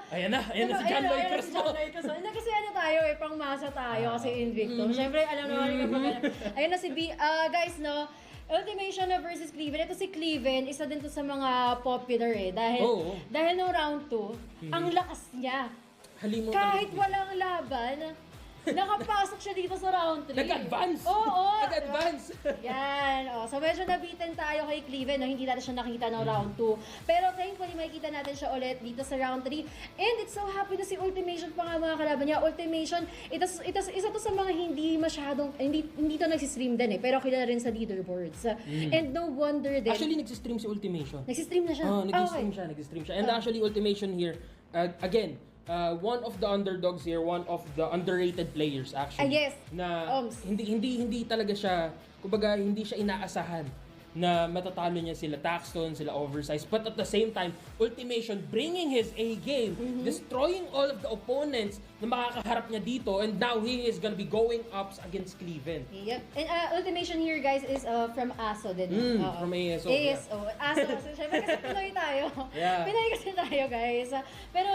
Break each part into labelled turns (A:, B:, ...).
A: Ayan na si John Lloyd Cruz mo.
B: Hindi kasi ano tayo pangmasa tayo kasi Invictum. Siyempre, alam naman kapag ayun na si guys, no, Ultimation versus Cleaven. Ito si Cleaven, isa din to sa mga popular dahil no round 2, ang lakas niya. Kahit walang laban, nakapasok siya dito sa round 3.
A: Nag-advance!
B: Oo!
A: Nag-advance!
B: Yan. So medyo nabitin tayo kay Cleaven. Hindi natin siya nakita ng round 2. Pero thankfully, makikita natin siya ulit dito sa round 3. And it's so happy na si Ultimation pa nga mga kalaban niya. Ultimation, isa to sa mga hindi masyadong, hindi to nagsistream din Pero kilala rin sa leaderboards. And no wonder din.
A: Actually, nagsistream si Ultimation.
B: Nagsistream na siya?
A: Nagsistream siya. And actually, Ultimation here, again, one of the underdogs here, one of the underrated players actually.
B: Yes.
A: Na hindi talaga siya, kumbaga hindi siya inaasahan na matatalo niya sila Taxton, sila Oversize. But at the same time, Ultimation bringing his A game, destroying all of the opponents na makakaharap niya dito, and now he is gonna be going up against Cleaven.
B: Yep. And Ultimation here guys is from ASO din.
A: From ASO.
B: ASO. Yeah. ASO kasi syempre kasi Pinoy tayo.
A: Yeah.
B: Pinoy kasi tayo guys. Pero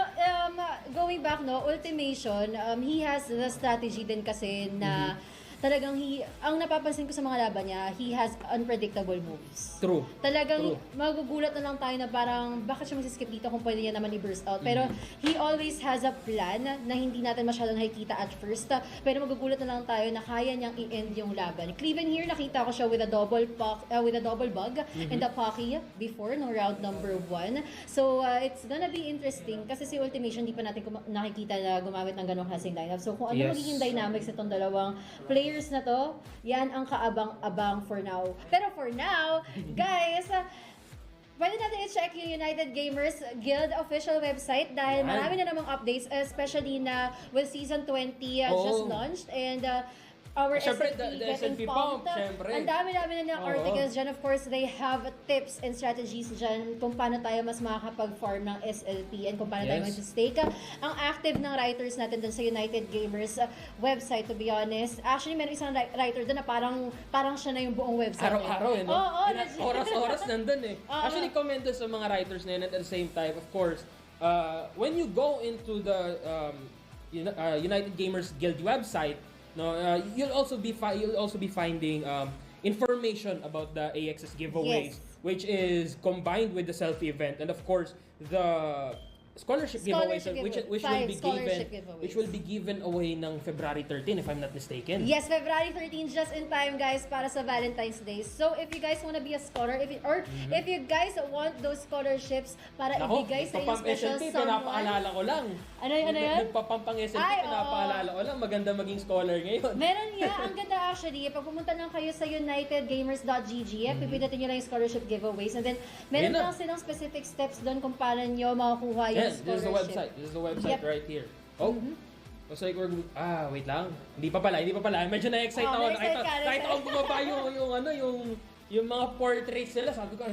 B: going back Ultimation, he has the strategy din kasi na talagang ang napapansin ko sa mga laban niya, he has unpredictable moves.
A: True.
B: Talagang magugulat na lang tayo na parang bakit siya mag-skip dito kung pwede niya naman i-burst out. Pero he always has a plan na hindi natin masyadong nakikita at first. Pero magugulat na lang tayo na kaya niyang i-end yung laban. Cleaven here, nakita ko siya with a double bug and a Pocky before no round number 1. So it's gonna be interesting kasi si Ultimation hindi pa natin nakikita na gumamit ng ganong klaseng lineup. So kung ano magiging dynamics nitong dalawang players na to, yan ang kaabang-abang for now. Pero for now, guys, pwede natin i-check yung United Gamers Guild official website dahil marami na namang updates, especially na with Season 20 just launched and our SLP getting pumped. Ang dami-dami na ng articles dyan. Of course, they have tips and strategies dyan kung paano tayo mas makakapag-farm ng SLP and kung paano tayo mag-stake. Ang active ng writers natin dun sa United Gamers website, to be honest. Actually, meron isang writer dun na parang siya na yung buong website.
A: Araw-araw, no? Oras-oras nandun Actually, comment dun sa mga writers na yun at the same time, of course, when you go into the United Gamers Guild website, no, you'll also be finding information about the AXS giveaways, which is combined with the selfie event, and of course the scholarship giveaways which will be given away ng February 13 if I'm not mistaken.
B: Yes, February 13 just in time guys para sa Valentine's Day. So if you guys want to be a scholar, if you guys want those scholarships para ibigay sa yung special
A: SLP,
B: someone.
A: Pinapaalala ko lang.
B: Ano yun?
A: Nagpapampang SLP, pinapaalala ko lang. Maganda maging scholar ngayon.
B: Meron ang ganda actually. Pag pumunta lang kayo sa unitedgamers.gg, pipindutin nyo lang yung scholarship giveaways. And then, meron lang silang specific steps doon kung paano nyo makakuha yung
A: Yes, this is the website. This is the website right here. Oh. Looks like we're wait lang. Hindi pa pala. Medyo na-excite ako. Nakita ko bumaba yung mga portraits nila. Sabi ko,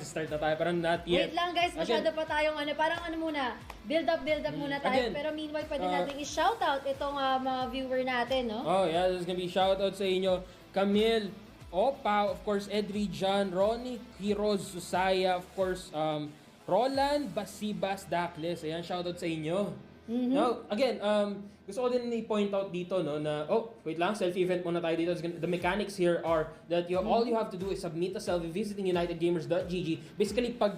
A: start na tayo. Parang not yet.
B: Wait lang guys, masyado pa tayong parang muna. Build up muna tayo.
A: Again,
B: pero meanwhile, pwede natin i-shoutout itong mga viewer natin, no?
A: Oh yeah, there's gonna be shoutout sa inyo. Camille, Opa, of course, Edri, John, Ronnie, Kiroz, Susaya, of course, Roland, Basibas, Dakles. Ayan, shoutout sa inyo. Now, again, gusto ko din i-point out dito, no, na, wait lang, selfie event muna tayo dito. The mechanics here are that all you have to do is submit a selfie visiting unitedgamers.gg. Basically, pag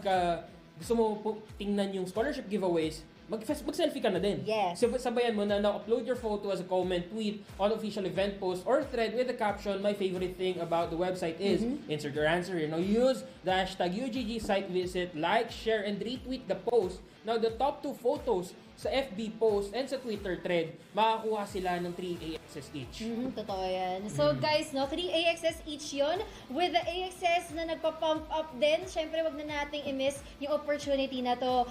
A: gusto mo tingnan yung scholarship giveaways, mag-selfie ka na din.
B: Yes.
A: So, sabayan mo na upload your photo as a comment, tweet, on official event post, or thread with the caption, my favorite thing about the website is, insert your answer here. Now, use the hashtag UGG site visit, like, share, and retweet the post. Now, the top 2 photos sa FB post and sa Twitter thread, makakuha sila ng 3 AXS each.
B: Totoo yan. So guys, 3 AXS each yon. With the AXS na nagpa-pump up din, syempre wag na nating i-miss yung opportunity na to.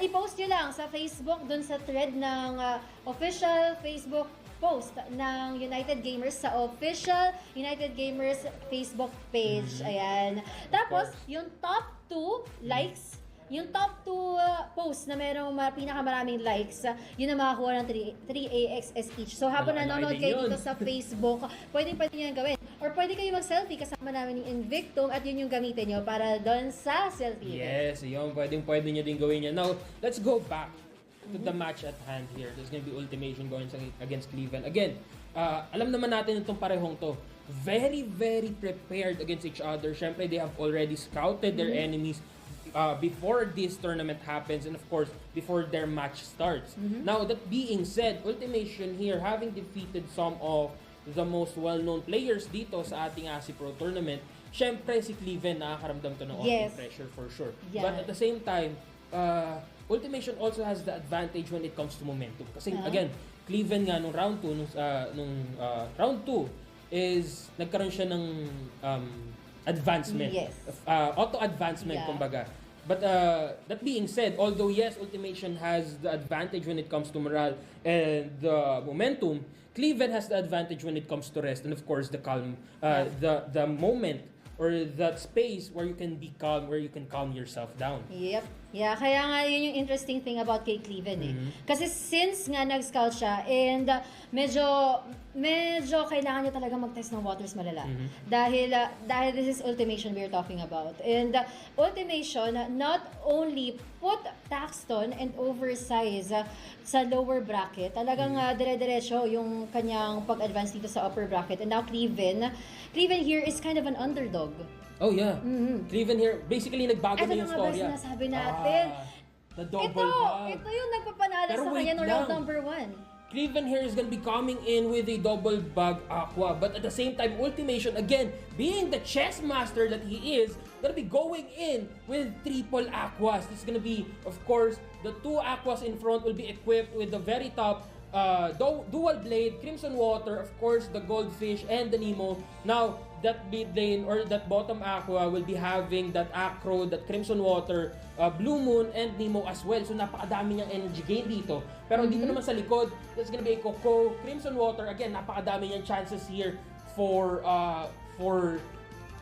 B: I-post nyo lang sa Facebook, dun sa thread ng official Facebook post ng United Gamers sa official United Gamers Facebook page. Ayan. Tapos, yung top 2 likes, yung top 2 posts na merong pinakamaraming likes, yun na makakuha ng 3 AXS each. So habang nanonood kayo dito sa Facebook, pwede nyo yung gawin. Or pwede kayo mag-selfie kasama namin yung Invictum at yun yung gamitin nyo para doon sa selfie.
A: Yes, yun. Pwede nyo din gawin yan. Now, let's go back to the match at hand here. There's gonna be Ultimation going against Cleaven. Again, alam naman natin itong parehong to. Very, very prepared against each other. Syempre, they have already scouted their enemies before this tournament happens and of course, before their match starts. Now, that being said, Ultimation here, having defeated some of the most well-known players dito sa ating Axie Pro Tournament, syempre si Cleaven nakakaramdam to ng onting pressure for sure.
B: Yeah.
A: But at the same time, Ultimation also has the advantage when it comes to momentum. Kasi again, Cleaven nga nung round 2, round 2 is nagkaroon siya ng advancement. Auto-advancement, kumbaga. But that being said, although yes, Ultimation has the advantage when it comes to morale and the momentum, Cleaven has the advantage when it comes to rest and of course the calm, the moment or that space where you can be calm, where you can calm yourself down.
B: Yep. Yeah, kaya nga yun yung interesting thing about kay Cleaven eh. Kasi since nga nag-scout siya and medyo kailangan niya talaga mag-test ng waters malala. Dahil this is Ultimation we're talking about. And Ultimation not only put Taxton and oversize sa lower bracket, talagang dire-diretso yung kanyang pag-advance dito sa upper bracket. And now Cleaven here is kind of an underdog.
A: Oh yeah. Cleaven here, basically nagbago na yung storya.
B: Ito na ba sinasabi natin?
A: The double bug.
B: Ito yung nagpapanalo sa kanya no round number 1.
A: Cleaven here is gonna be coming in with a double bug aqua, but at the same time, Ultimation again, being the chess master that he is, gonna be going in with triple aquas. This is gonna be, of course, the 2 aquas in front will be equipped with the very top dual blade, Crimson Water, of course, the Goldfish, and the Nemo. Now, that mid lane or that bottom aqua will be having that Acro, that Crimson Water, Blue Moon, and Nemo as well. So, napakadami niyang energy gain dito. Pero dito naman sa likod, that's gonna be a Coco, Crimson Water. Again, napakadami niyang chances here for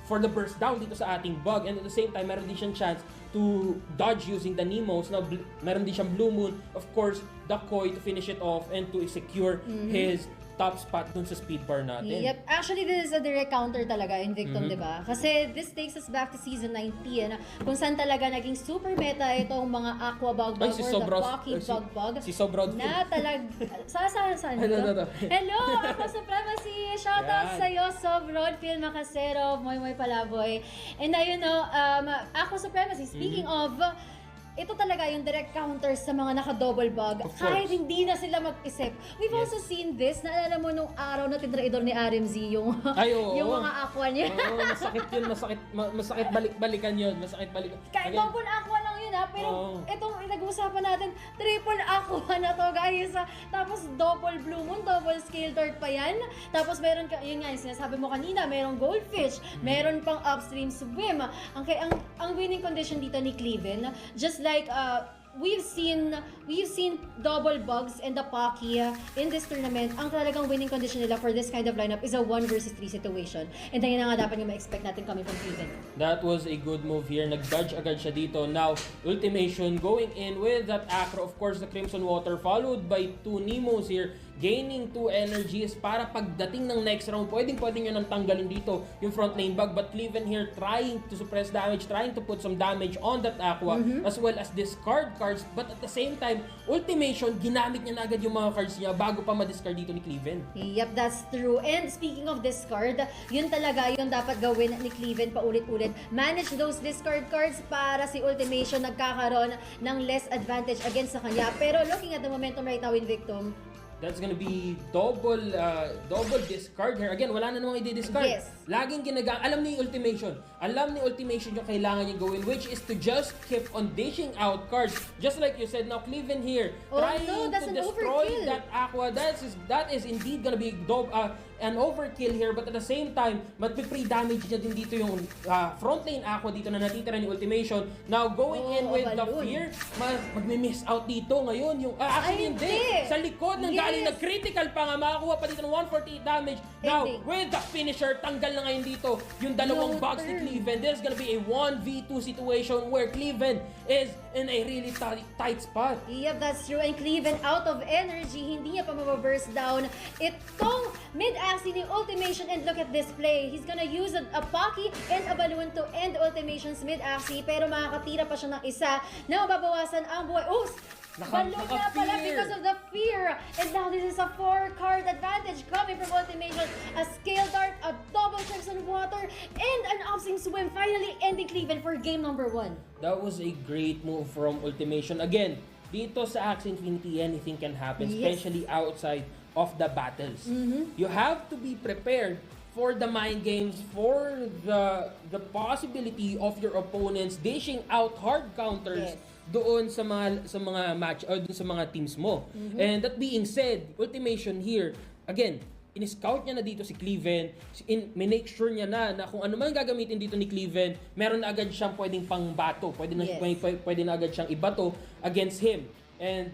A: the burst down dito sa ating bug. And at the same time, meron din siyang chance to dodge using the Nemos. Now, meron din siyang Blue Moon, of course, the Koi to finish it off and to secure his top spot dun sa speed bar natin.
B: Yep. Actually, this is a direct counter talaga in Victim, di ba? Kasi this takes us back to season 19 kung saan talaga naging super meta itong mga aqua bug or the pocky bug
A: Si Sobrod
B: na saan ito? Hello! Ako Supremacy! Shoutout sa'yo, Sobrod, Phil Macasero, Moy Palaboy. And you know, Ako Supremacy, speaking of, ito talaga yung direct counter sa mga naka-double bug. Kahit hindi na sila mag-isip. We've also seen this. Naalala mo nung araw na tinraidor ni RMZ yung mga aqua niya.
A: Masakit yun. Masakit balik-balikan yun.
B: Kahit double aqua lang yun pero itong nag-uusapan natin, triple aqua na to guys. Tapos double Blue Moon, double Scale Dart pa yan. Tapos meron ka, yun nga yung sinasabi mo kanina, merong Goldfish, meron pang Upstream Swim. Ang winning condition dito ni Cleaven, just like we've seen double bugs and the Pocky in this tournament. Ang talagang winning condition nila for this kind of lineup is a 1 versus 3 situation. And yun na nga dapat yung ma-expect natin coming from Cleaven.
A: That was a good move here. Nag-dodge agad siya dito. Now, Ultimation going in with that Acro. Of course, the Crimson Water followed by 2 Nemos here. Gaining 2 energies para pagdating ng next round, pwedeng nyo nang tanggalin dito yung front lane bug. But Cleaven here trying to suppress damage, trying to put some damage on that aqua, as well as discard cards. But at the same time, Ultimation, ginamit niya na agad yung mga cards niya bago pa ma-discard dito ni Cleaven.
B: Yep, that's true. And speaking of discard, yun talaga yung dapat gawin ni Cleaven paulit-ulit. Manage those discard cards para si Ultimation nagkakaroon ng less advantage against sa kanya. Pero looking at the momentum right now in Victim,
A: that's gonna be double discard here. Again, wala na namang i-discard.
B: Yes.
A: Laging alam ni Ultimation yung kailangan niya gawin, which is to just keep on dishing out cards. Just like you said, now Cleaven here, trying to destroy that aqua. That is indeed gonna be an overkill here, but at the same time, magpi-free damage niya din dito yung front lane aqua dito na natitira ni Ultimation. Now, going in with the fear, magmi-miss out dito ngayon. Yung, actually, hindi. Sa likod ng galing na critical pa nga, makakuha pa dito ng 148 damage. Now, with the finisher, tanggal na ngayon dito yung dalawang bugs ni Cleaven. There's gonna be a 1v2 situation where Cleaven is in a really tight spot.
B: Yep, that's true. And Cleaven out of energy, hindi niya pa mababurst down itong mid-Axie ni Ultimation. And look at this play. He's gonna use a Pocky and a Balloon to end Ultimation's mid-Axie. Pero makakatira pa siya ng isa na mababawasan ang buhay. Oh! Balloon na pala because of the fear. And now this is a 4-card advantage coming from Ultimation. A Scale Dart, a double Crimson Water, and an Upswing Swim finally ending Cleaven for game number 1.
A: That was a great move from Ultimation. Again, dito sa Axie Infinity, anything can happen, especially outside of the battles. You have to be prepared for the mind games, for the possibility of your opponents dishing out hard counters doon sa mga match or doon sa mga teams mo. And that being said, Ultimation here, again, in-scout niya na dito si Cleaven, make sure niya na kung ano man gagamitin dito ni Cleaven, meron na agad siyang pwedeng pangbato, pwede na agad siyang ibato against him. And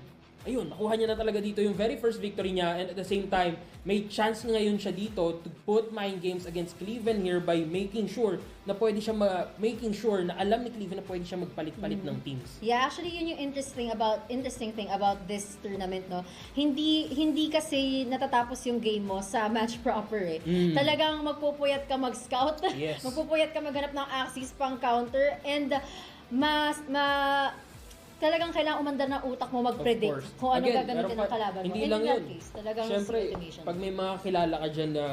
A: ayun, nakuha niya na talaga dito yung very first victory niya, and at the same time, may chance ngayon siya dito to put mind games against Cleaven here by making sure na pwede siya na alam ni Cleaven na pwede siya magpalit-palit ng teams.
B: Yeah, actually yun yung interesting thing about this tournament, no. Hindi kasi natatapos yung game mo sa match proper eh. Talagang magpupuyat ka mag-scout, magpupuyat ka maghanap ng axes pang counter, and talagang kailangan umandar ng utak mo mag-predict kung ano gagamitin ng kalaban mo.
A: Hindi lang yun. Siyempre, pag may mga kilala ka dyan na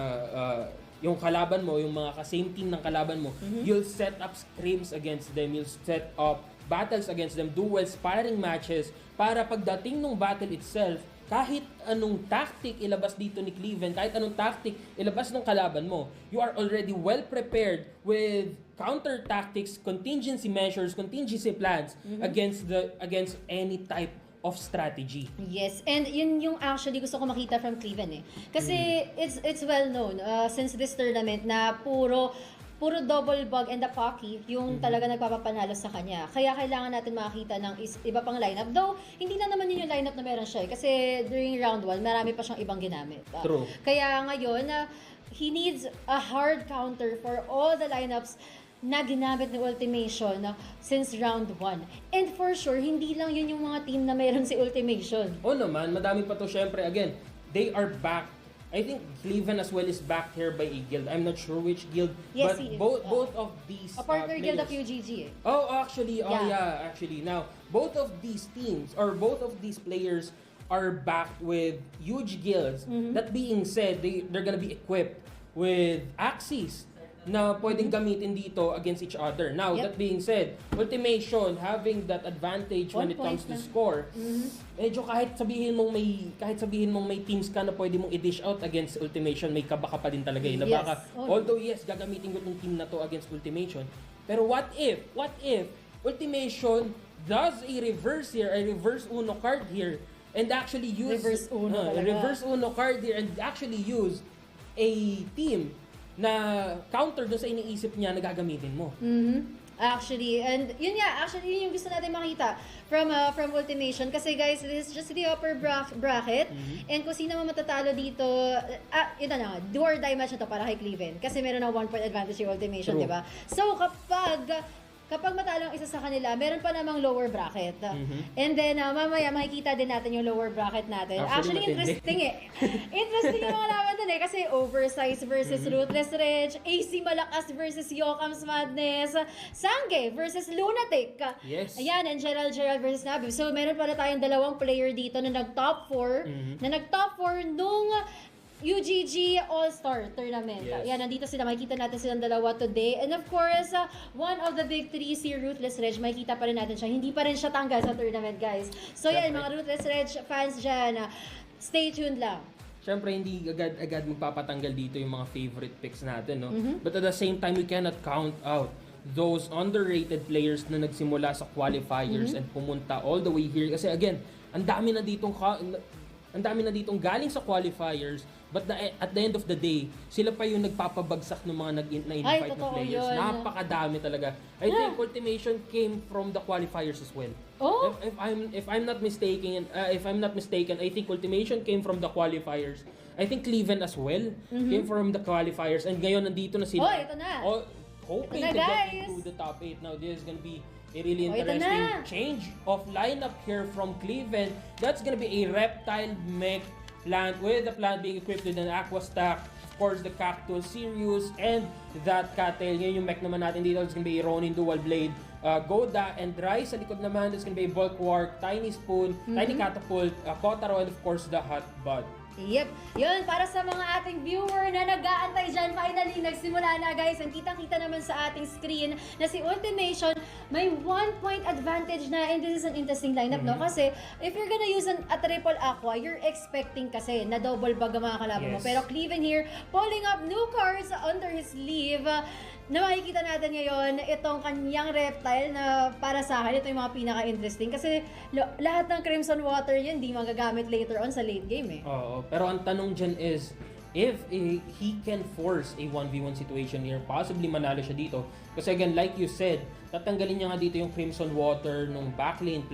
A: yung kalaban mo, yung mga ka-same team ng kalaban mo, you'll set up scrims against them, you'll set up battles against them, duels, sparring matches, para pagdating ng battle itself, kahit anong tactic ilabas dito ni Cleaven, kahit anong tactic ilabas ng kalaban mo, you are already well prepared with counter tactics, contingency measures, contingency plans against any type of strategy.
B: Yes, and yun yung actually gusto ko makita from Cleaven eh. Kasi it's well known since this tournament na puro double bug and the pocky yung talaga nagpapapanalo sa kanya. Kaya kailangan natin makakita ng iba pang lineup. Though, hindi na naman yun yung lineup na meron siya. Kasi during round 1, marami pa siyang ibang ginamit.
A: True.
B: Kaya ngayon, he needs a hard counter for all the lineups na ginamit ng Ultimation since round 1. And for sure, hindi lang yun yung mga team na meron si Ultimation.
A: Oo naman, madami pa to. Syempre, again, they are back. I think Cleaven as well is backed here by a guild. I'm not sure which guild, but both of these
B: a partner guild
A: players,
B: of UGG eh.
A: Oh, actually, actually. Now, both of these teams or both of these players are backed with huge guilds. That being said, they're gonna be equipped with Axies na pwedeng gamitin dito against each other. Now, that being said, Ultimation having that advantage when it comes to score, medyo kahit sabihin mong may teams ka na pwede mong i-dish out against Ultimation, may kaba ka pa din talaga eh. Na baka, although gagamitin ko tong team na to against Ultimation, pero what if Ultimation does a reverse Uno card here, and actually use reverse Uno card here and actually use a team na counter doon sa iniisip niya na gagamitin mo.
B: Actually, and yun yung gusto natin makita from Ultimation. Kasi guys, this is just the upper bracket. And kung sino man matatalo dito, yun na, do or die match na to para kay Cleaven. Kasi meron na 1 point advantage yung Ultimation, di ba? So, kapag matalo ang isa sa kanila, meron pa namang lower bracket. And then, mamaya makikita din natin yung lower bracket natin. Actually interesting eh. Interesting yung mga laban dun eh. Kasi Oversize versus Ruthless Rage, AC Malakas versus Yokam's Madness, Sangge versus Lunatic.
A: Yes.
B: Ayan, and Gerald versus Nabi. So, meron pala tayong dalawang player dito na nag-top 4, nung UGG All-Star Tournament. Yan, nandito sila. Makikita natin silang dalawa today. And of course, one of the big three, si Ruthless Rage, makikita pa rin natin siya. Hindi pa rin siya tanggal sa tournament, guys. So yan, mga Ruthless Rage fans dyan, stay tuned lang.
A: Siyempre, hindi agad magpapatanggal dito yung mga favorite picks natin, no? But at the same time, we cannot count out those underrated players na nagsimula sa qualifiers and pumunta all the way here. Kasi again, ang dami na ditong galing sa qualifiers, but at the end of the day, sila pa yung nagpapabagsak ng mga na-invite na players.
B: Yun.
A: Napakadami talaga. I think Ultimation came from the qualifiers as well.
B: Oh?
A: If I'm not mistaken, I think Ultimation came from the qualifiers. I think Cleaven as well came from the qualifiers. And ngayon nandito na sila.
B: Oh, ito na.
A: Hoping
B: ito na,
A: to get
B: guys.
A: into the top 8. Now this is gonna be a really interesting change of lineup here from Cleaven. That's gonna be a reptile mech plant, with the plant being equipped with an aqua stack, of course the cactus Sirius, and that cattle. Ngayon yung mech naman natin dito is gonna be a Ronin dual blade Goda, and Rai sa likod naman. There's gonna be a Bulwark, Tiny Spoon, Tiny Catapult, Kotaro, and of course the Hot Bud.
B: Yep. Yun, para sa mga ating viewer na nag-aantay dyan, finally, nagsimula na guys. Ang kitang-kita naman sa ating screen na si Ultimation may 1-point advantage na, and this is an interesting lineup, no? Kasi if you're gonna use a triple aqua, you're expecting kasi na double bag ang mga kalaban mo. Pero Cleaven here, pulling up new cards under his sleeve. Na makikita natin ngayon itong kanyang reptile na para sa akin, ito yung mga pinaka-interesting kasi lahat ng Crimson Water yun, di magagamit later on sa late game eh.
A: Oo, pero ang tanong dyan is, if he can force a 1v1 situation here, possibly manalo siya dito. Kasi again, like you said, tatanggalin niya nga dito yung Crimson Water nung backlane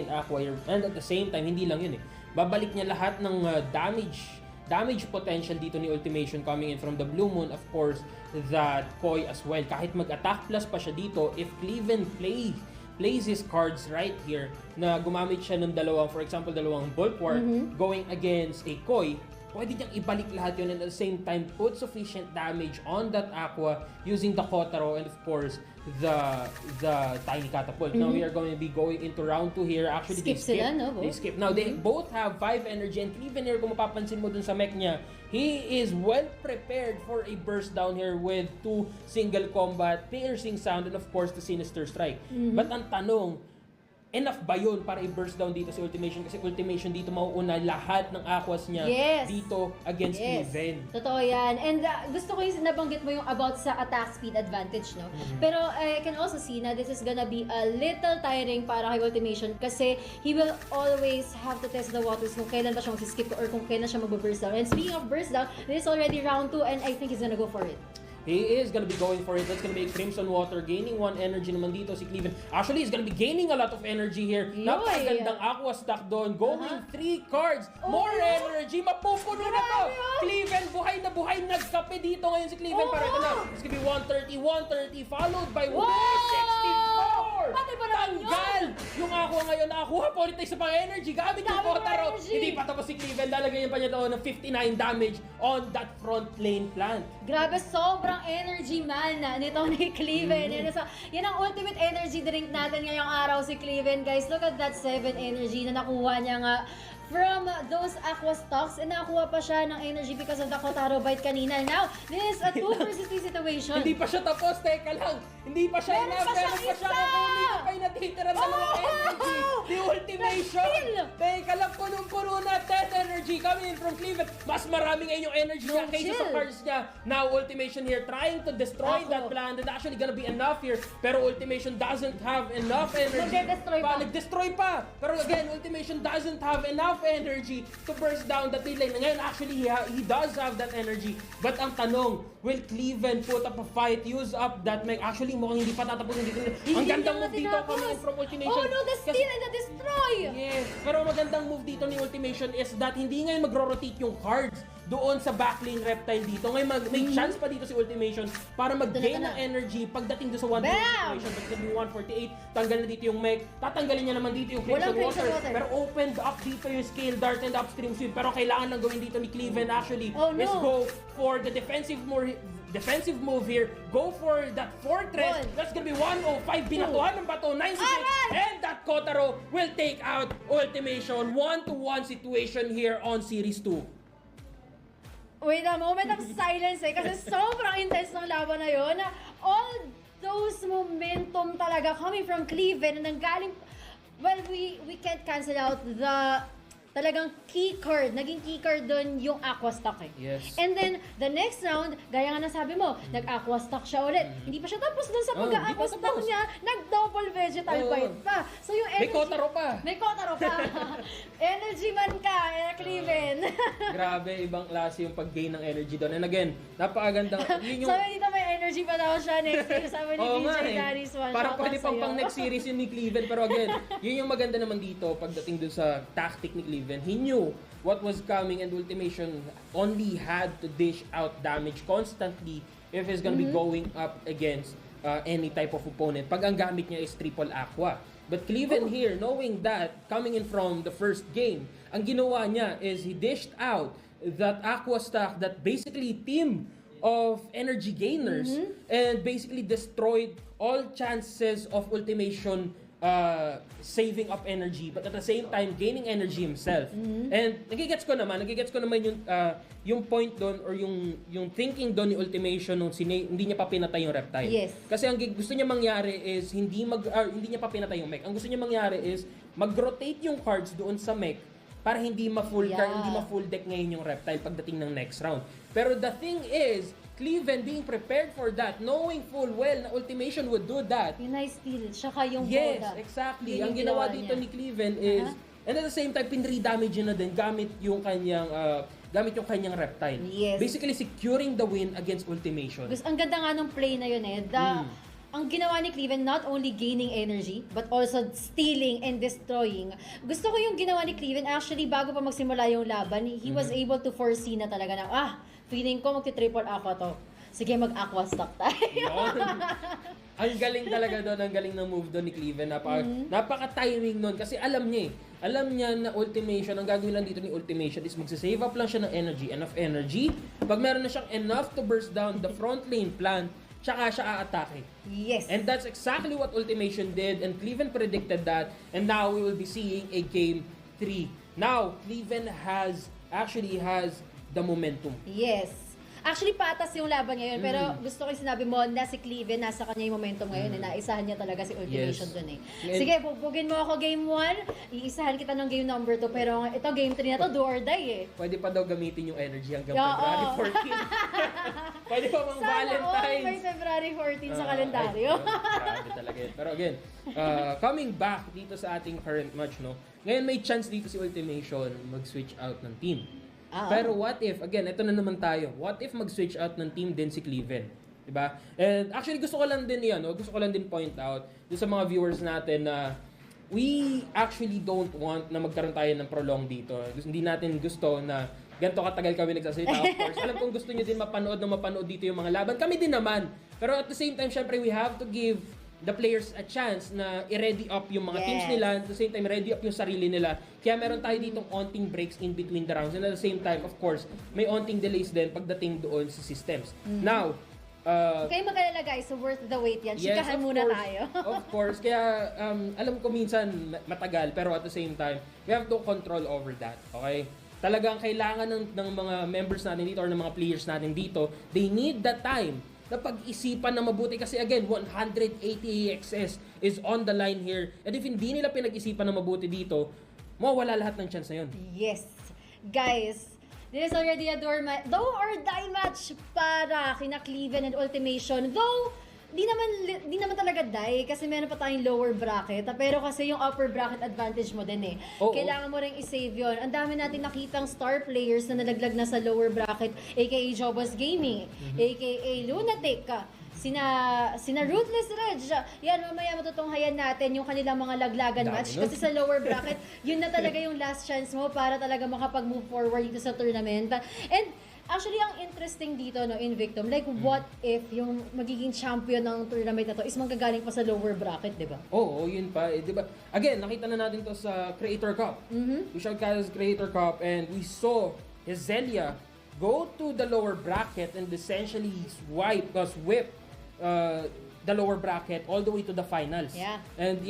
A: Aqua, and at the same time, hindi lang yun eh. Babalik niya lahat ng damage potential dito ni Ultimation coming in from the Blue Moon, of course, that Koi as well. Kahit mag-attack plus pa siya dito, if Cleaven plays his cards right here, na gumamit siya ng for example, dalawang Bulwark, going against a Koi, pwede niyang ibalik lahat yun and at the same time put sufficient damage on that Aqua using the Kotaro and of course the Tiny Catapult. Now we are going to be going into round 2 here. Actually,
B: Skip sila, no?
A: They skip. Now, they both have 5 energy and Cleaven here, kung mapapansin mo dun sa mech niya, he is well prepared for a burst down here with 2 single combat, piercing sound, and of course, the Sinister Strike. But ang tanong, enough ba yun para i-burst down dito si Ultimation? Kasi Ultimation dito mauuna lahat ng aquas niya dito against Cleaven.
B: Totoo yan. And gusto ko yung nabanggit mo yung about sa attack speed advantage, no? Pero I can also see na this is gonna be a little tiring para kay Ultimation kasi he will always have to test the waters kung kailan ba siya mag-skip or kung kailan siya mag-burst down. And speaking of burst down, this is already round 2 and I think he's gonna go for it.
A: He is gonna be going for it. That's gonna be Crimson Water, gaining 1 energy naman dito si Cleaven. Actually, he's gonna be gaining a lot of energy here. Napakagandang aqua stack doon. Going 3 cards. More energy. Mapupuno na to. Cleaven, buhay na buhay. Nagkape dito ngayon si Cleaven. Para ito na. It's gonna be 130, followed by 164. Tanggal! Yung aqua ngayon, nakakuha po ulit tayo sa pang-energy. Gamit yung Kotaro. Hindi pa tapos si Cleaven. Lalagyan pa niya doon ng 59 damage on that front lane plant.
B: Grabe, sobrang energy man nito ni Cleaven. Yan ang ultimate energy drink natin ngayong araw si Cleaven, guys. Look at that 7 energy na nakuha niya nga from those aqua stocks, and nakakuha pa siya ng energy because of the Kotaro bite kanina. Now, this is a 2 versus 3 situation.
A: Hindi pa siya tapos, teka lang. Hindi pa siya enough, meron pa siya kukunin pa yung natitira na mga energy. The Ultimation. Teka lang, punong-puno na 10 energy coming in from Cleaven. Mas marami ngayon yung energy niya kaysa sa cards niya. Now, Ultimation here trying to destroy that plan. That's actually gonna be enough here. Pero Ultimation doesn't have enough energy. Nag-destroy pa. Pero again, Ultimation doesn't have enough energy to burst down the tail lane. Ngayon, actually, he does have that energy. But ang tanong, will Cleaven put up a fight, use up that mech? Actually, mukhang hindi pa tatapusin dito. Ang gandang move dito coming from Ultimation.
B: Oh no, the steal and the destroy!
A: Yes, pero magandang move dito ni Ultimation is that hindi ngayon magro-rotate yung cards doon sa backlane reptile dito. Ngayon may chance pa dito si Ultimation para mag-gain ng energy pagdating doon sa 1 situation. But it's gonna be 148. Tanggal na dito yung mech. Tatanggalin niya naman dito yung Crimson Water. Pero opened up dito yung Scale Dart and Upstream Sweep. Pero kailangan lang gawin dito ni Cleaven actually. Let's go for the defensive move here. Go for that Fortress. That's gonna be 105. Binatuhan ng bato. 96. And that Kotaro will take out Ultimation. 1-to-1 situation here on Series 2.
B: Wait a moment of silence kasi sobrang intense ng laban na yun. All those momentum talaga coming from Cleaven na nanggaling, well, we can't cancel out the talagang key card, naging key card doon yung aqua stock eh.
A: Yes.
B: And then, the next round, gaya nga nasabi mo, nag-aqua stock siya ulit. Hindi pa siya tapos doon sa pag-aqua stock niya, nag-double vegetal bite pa. So yung energy...
A: May Kotaro pa.
B: May Kotaro pa. Energy man ka, Cleaven.
A: Grabe, ibang klase yung pag-gain ng energy doon. And again, napakaganda. Yun yung...
B: Sabi dito may energy pa daw siya next year. Sabi ni DJ Darius One.
A: Parang pwede pang next series yun ni Cleaven. Pero again, yun yung maganda naman dito pagdating dun sa tactic ni Cleaven. He knew what was coming and Ultimation only had to dish out damage constantly if he's gonna be going up against any type of opponent. Pag ang gamit niya is triple aqua. But Cleaven here, knowing that, coming in from the first game, ang ginawa niya is he dished out that aqua stack that basically team of energy gainers and basically destroyed all chances of Ultimation saving up energy but at the same time gaining energy himself. And nagigets ko naman yung point doon or yung thinking doon ni Ultimation nung hindi niya pa pinatay yung reptile.
B: Yes.
A: Kasi ang gusto niya mangyari is hindi niya pa pinatay yung mech. Ang gusto niya mangyari is mag-rotate yung cards doon sa mech para hindi ma-full deck ngayon yung reptile pagdating ng next round. Pero the thing is, Cleaven being prepared for that, knowing full well na Ultimation would do that.
B: Yung nice steal, tsaka yung
A: Yes,
B: Boda.
A: exactly.
B: Yung
A: Ang ginawa
B: niya.
A: dito ni Cleaven is, and at the same time, pinre-damage yun na din gamit yung kanyang reptile.
B: Yes.
A: Basically, securing the win against Ultimation.
B: Ang ganda nga ng play na yun ang ginawa ni Cleaven, not only gaining energy, but also stealing and destroying. Gusto ko yung ginawa ni Cleaven, actually, bago pa magsimula yung laban, he was able to foresee na talaga na, feeling ko magti-triple aqua to. Sige, mag-aqua stock tayo.
A: Ang galing talaga doon, ang galing ng move doon ni Cleaven. Napaka-timing doon kasi alam niya na Ultimation, ang gagawin lang dito ni Ultimation is magsasave up lang siya ng enough energy. Pag meron na siyang enough to burst down the front lane plant, tsaka siya aatake.
B: Yes.
A: And that's exactly what Ultimation did, and Cleaven predicted that, and now we will be seeing a Game 3. Now, Cleaven actually has the momentum.
B: Yes. Actually, patas yung laban ngayon, pero gusto ko yung sinabi mo na si Cleaven, nasa kanya yung momentum ngayon, naisahan niya talaga si Ultimation dun eh. Sige, bubugin mo ako Game 1, iisahan kita ng Game number 2, pero ito, Game 3 na to, do or die eh.
A: Pwede pa daw gamitin yung energy hanggang February 14. Pwede pa mang Valentine's.
B: May February 14 sa kalendaryo.
A: Grabe talaga yun. Pero again, coming back dito sa ating current match, no? Ngayon may chance dito si Ultimation mag-switch out ng team. Pero what if, again, ito na naman tayo, what if mag-switch out ng team din si Cleaven? Diba? And actually, gusto ko lang din point out sa mga viewers natin na we actually don't want na magkaroon tayo ng prolong dito. Hindi natin gusto na ganito katagal kami nagsasalita. Of course, alam kong gusto nyo din mapanood dito yung mga laban. Kami din naman. Pero at the same time, syempre, we have to give the players a chance na i-ready up yung mga teams nila, at the same time ready up yung sarili nila. Kaya meron tayo ditong onting breaks in between the rounds, and at the same time, of course, may onting delays din pagdating doon sa systems. Now,
B: kayo mag-alala guys, so worth the wait yan. Chikahan muna tayo.
A: Of course, kaya alam ko minsan matagal, pero at the same time, we have to control over that, okay? Talagang kailangan ng mga members natin dito or ng mga players natin dito, they need the time na pag-isipan na mabuti kasi again 180 EXS is on the line here, and if hindi nila pinag-isipan na mabuti dito, mawawala lahat ng chance na yun.
B: Yes, guys, this is already a do or die match para kina Cleaven and Ultimation, though di naman talaga die kasi meron pa tayong lower bracket, pero kasi yung upper bracket advantage mo din eh. Kailangan mo rin i-save yun. Ang dami natin nakitang star players na nalaglag na sa lower bracket, aka Jobas Gaming, aka Lunatic, sina Ruthless Reg. Yan, mamaya matutunghayan natin yung kanilang mga laglagan match kasi sa lower bracket, yun na talaga yung last chance mo para talaga makapag-move forward dito sa tournament. And actually, ang interesting dito, no, Invictum, like, what if yung magiging champion ng tournament na to is manggagaling pa sa lower bracket, di ba?
A: Oo, yun pa. Di ba? Again, nakita na natin to sa Creator Cup. We shall call Creator Cup, and we saw Hezelia go to the lower bracket and essentially whip the lower bracket all the way to the finals.
B: Yeah.
A: And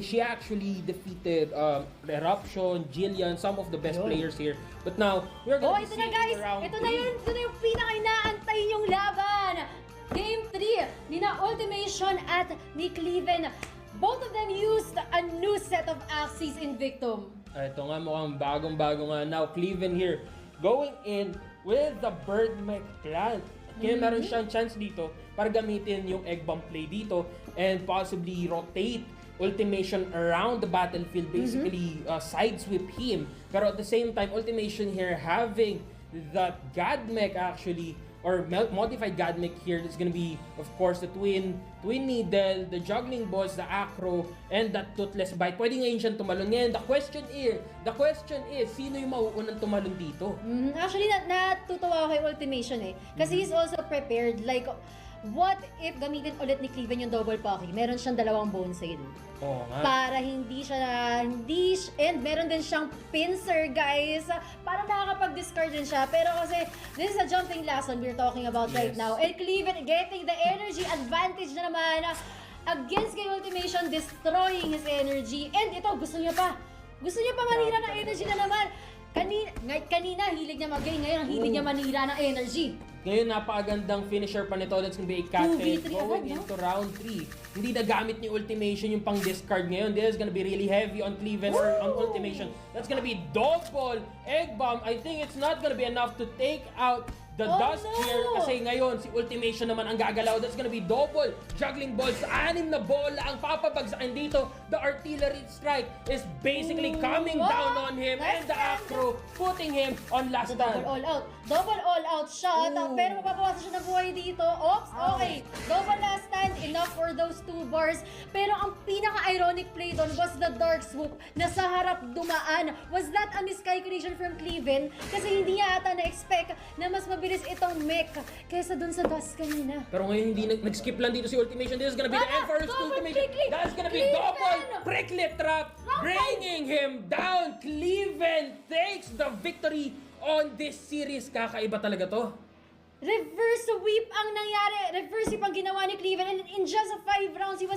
A: she actually defeated Eruption, Jillian, some of the best players here. But now, we're going to
B: ito
A: see
B: na guys!
A: around
B: Ito na yung pinaka-inaantay yung laban! Game 3 ni na Ultimation at ni Cleaven. Both of them used a new set of Axies Invictum.
A: Ito nga, mukhang bagong-bago nga. Now, Cleaven here, going in with the Bird Mech plant. Kaya meron siyang chance dito para gamitin yung egg bomb play dito and possibly rotate Ultimation around the battlefield, basically side sweep him. Pero at the same time, Ultimation here having that God Mech actually, or modified God Mech here, is gonna be, of course, the Twin Needle, the Juggling Balls, the Acro, and that Toothless Bite. Pwede ngayon siyang tumalon. Ngayon, the question is, sino yung mauunang tumalon dito?
B: Actually, natutuwa ako kay Ultimation eh. Kasi he's also prepared. Like, what if gamitin ulit ni Cleaven yung double pocky? Meron siyang dalawang bone sail.
A: Oo nga.
B: Para and meron din siyang pincer, guys. Para nakakapag-discard din siya. Pero kasi, this is a jumping lesson we're talking about right now. And Cleaven getting the energy advantage na naman against kay Ultimation, destroying his energy. And ito, gusto niya pa manira ng energy na naman. Kanina hilig niya mag-gain, ngayon ang hilig niya manira ng energy.
A: Ngayon, napakagandang finisher pa nito. That's gonna be a catfish going into round 3. Hindi na gamit ni Ultimation yung pang-discard ngayon. This is gonna be really heavy on Cleaven or on Ultimation. That's gonna be double egg bomb. I think it's not gonna be enough to take out the dust here. Kasi ngayon, si Ultimation naman ang gagalaw. That's gonna be double juggling balls. 6 na bola ang papabagsakin dito. The artillery strike is basically coming down on him. And the acro putting him on last stand.
B: Double all out shot. Pero mapapawasan siya ng buhay dito. Oops, okay. Double last stand. Enough for those 2 bars. Pero ang pinaka-ironic play doon was the dark swoop na sa harap dumaan. Was that a miscalculation from Cleaven? Kasi hindi niya ata na-expect na mas mabilis itong mech kaysa dun sa dust kanina.
A: Pero ngayon hindi nag-skip lang dito si Ultimation. This is gonna be the Emperor's Ultimation. That's gonna be double prickly trap, bringing him down. Cleaven takes the victory on this series. Kakaiba talaga to.
B: Reverse sweep ang nangyari. Reverse sweep ang ginawa ni Cleaven. And in just 5 rounds, he was